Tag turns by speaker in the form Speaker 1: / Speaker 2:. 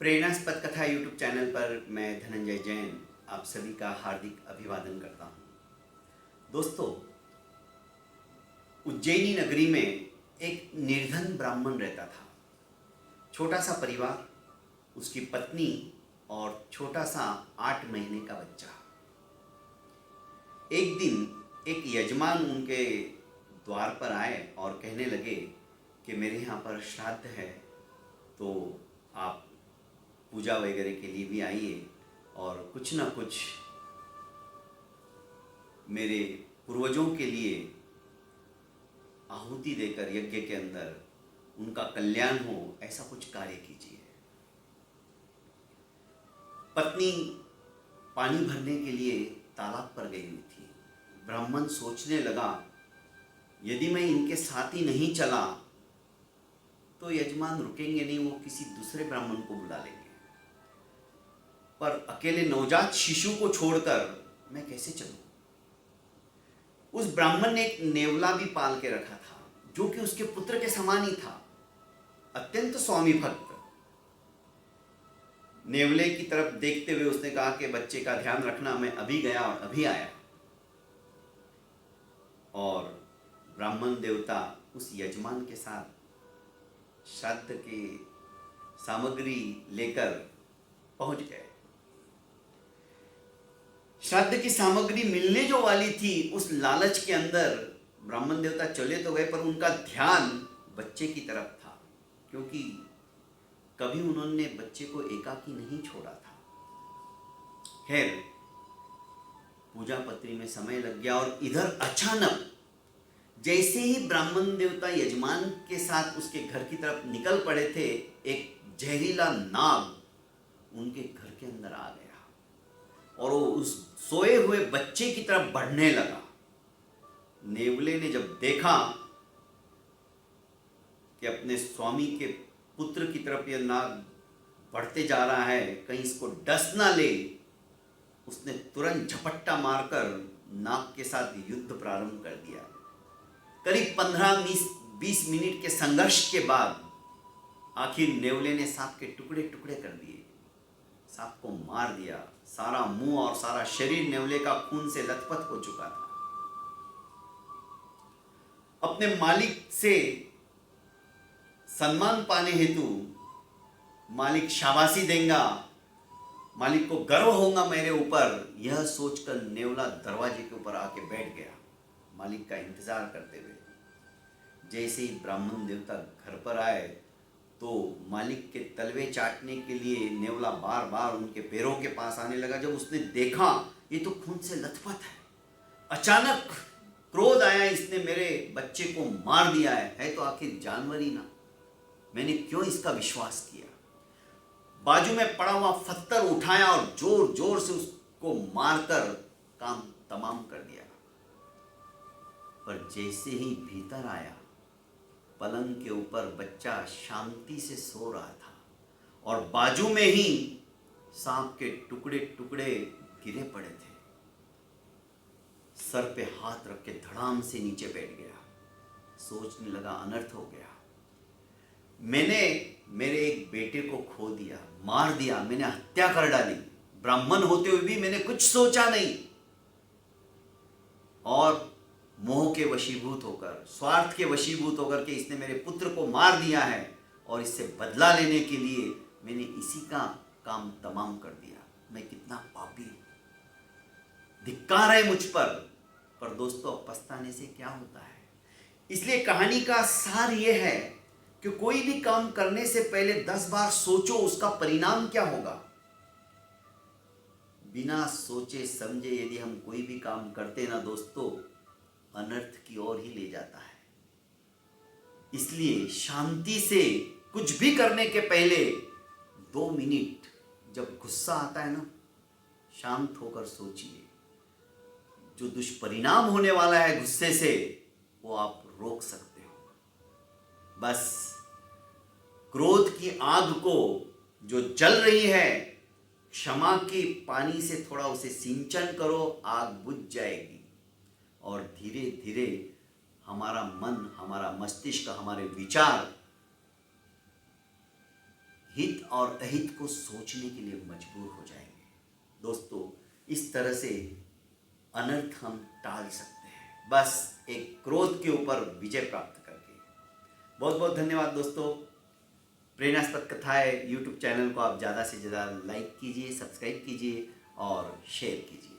Speaker 1: प्रेरणास्पद कथा YouTube channel पर मैं धनंजय जैन आप सभी का हार्दिक अभिवादन करता हूँ। दोस्तों, उज्जैनी नगरी में एक निर्धन ब्राह्मण रहता था। छोटा सा परिवार, उसकी पत्नी और छोटा सा 8 महीने का बच्चा। एक दिन एक यजमान उनके द्वार पर आए और कहने लगे कि मेरे यहाँ पर श्राद्ध है, तो आप पूजा वगैरह के लिए भी आइए और कुछ ना कुछ मेरे पूर्वजों के लिए आहुति देकर यज्ञ के अंदर उनका कल्याण हो, ऐसा कुछ कार्य कीजिए। पत्नी पानी भरने के लिए तालाब पर गई हुई थी। ब्राह्मण सोचने लगा, यदि मैं इनके साथ ही नहीं चला तो यजमान रुकेंगे नहीं, वो किसी दूसरे ब्राह्मण को बुला लेंगे। पर अकेले नवजात शिशु को छोड़कर मैं कैसे चलूं? उस ब्राह्मण ने एक नेवला भी पाल के रखा था, जो कि उसके पुत्र के समान ही था, अत्यंत स्वामी भक्त। नेवले की तरफ देखते हुए उसने कहा कि बच्चे का ध्यान रखना, मैं अभी गया और अभी आया। और ब्राह्मण देवता उस यजमान के साथ श्राद्ध की सामग्री लेकर पहुंच गए। श्राद्ध की सामग्री मिलने जो वाली थी, उस लालच के अंदर ब्राह्मण देवता चले तो गए, पर उनका ध्यान बच्चे की तरफ था, क्योंकि कभी उन्होंने बच्चे को एकाकी नहीं छोड़ा था। खैर, पूजा पत्री में समय लग गया और इधर अचानक जैसे ही ब्राह्मण देवता यजमान के साथ उसके घर की तरफ निकल पड़े थे, एक जहरीला नाग उनके घर के अंदर आ गया और वो उस सोए हुए बच्चे की तरफ बढ़ने लगा। नेवले ने जब देखा कि अपने स्वामी के पुत्र की तरफ यह नाग बढ़ते जा रहा है, कहीं इसको डस ना ले, उसने तुरंत झपट्टा मारकर नाग के साथ युद्ध प्रारंभ कर दिया। करीब 15-20 मिनट के संघर्ष के बाद आखिर नेवले ने सांप के टुकड़े टुकड़े कर दिए, सांप को मार दिया। सारा मुंह और सारा शरीर नेवले का खून से लथपथ हो चुका था। अपने मालिक से सम्मान पाने हेतु मालिक शाबाशी देगा, मालिक को गर्व होगा मेरे ऊपर, यह सोचकर नेवला दरवाजे के ऊपर आके बैठ गया, मालिक का इंतजार करते हुए। जैसे ही ब्राह्मण देवता घर पर आए तो मालिक के तलवे चाटने के लिए नेवला बार बार उनके पैरों के पास आने लगा। जब उसने देखा ये तो खून से लथपथ है, अचानक क्रोध आया, इसने मेरे बच्चे को मार दिया है तो आखिर जानवर ही ना, मैंने क्यों इसका विश्वास किया। बाजू में पड़ा हुआ पत्थर उठाया और जोर जोर से उसको मारकर काम तमाम कर दिया। पर जैसे ही भीतर आया, पलंग के ऊपर बच्चा शांति से सो रहा था और बाजू में ही सांप के टुकड़े टुकड़े गिरे पड़े थे। सर पे हाथ रख के धड़ाम से नीचे बैठ गया, सोचने लगा अनर्थ हो गया, मैंने मेरे एक बेटे को खो दिया, मार दिया, मैंने हत्या कर डाली, ब्राह्मण होते हुए भी मैंने कुछ सोचा नहीं, और मोह के वशीभूत होकर, स्वार्थ के वशीभूत होकर के इसने मेरे पुत्र को मार दिया है और इससे बदला लेने के लिए मैंने इसी का काम तमाम कर दिया। मैं कितना पापी हूं, धिक्कार है मुझ पर दोस्तों पछताने से क्या होता है। इसलिए कहानी का सार यह है कि कोई भी काम करने से पहले 10 बार सोचो उसका परिणाम क्या होगा। बिना सोचे समझे यदि हम कोई भी काम करते ना दोस्तों, अनर्थ की ओर ही ले जाता है। इसलिए शांति से कुछ भी करने के पहले 2 मिनट, जब गुस्सा आता है ना, शांत होकर सोचिए, जो दुष्परिणाम होने वाला है गुस्से से वो आप रोक सकते हो। बस क्रोध की आग को जो जल रही है, क्षमा की पानी से थोड़ा उसे सिंचन करो, आग बुझ जाएगी और धीरे धीरे हमारा मन, हमारा मस्तिष्क, हमारे विचार हित और अहित को सोचने के लिए मजबूर हो जाएंगे। दोस्तों, इस तरह से अनर्थ हम टाल सकते हैं, बस एक क्रोध के ऊपर विजय प्राप्त करके। बहुत बहुत धन्यवाद दोस्तों। प्रेरणास्पद कथाएं यूट्यूब चैनल को आप ज़्यादा से ज़्यादा लाइक कीजिए, सब्सक्राइब कीजिए और शेयर कीजिए।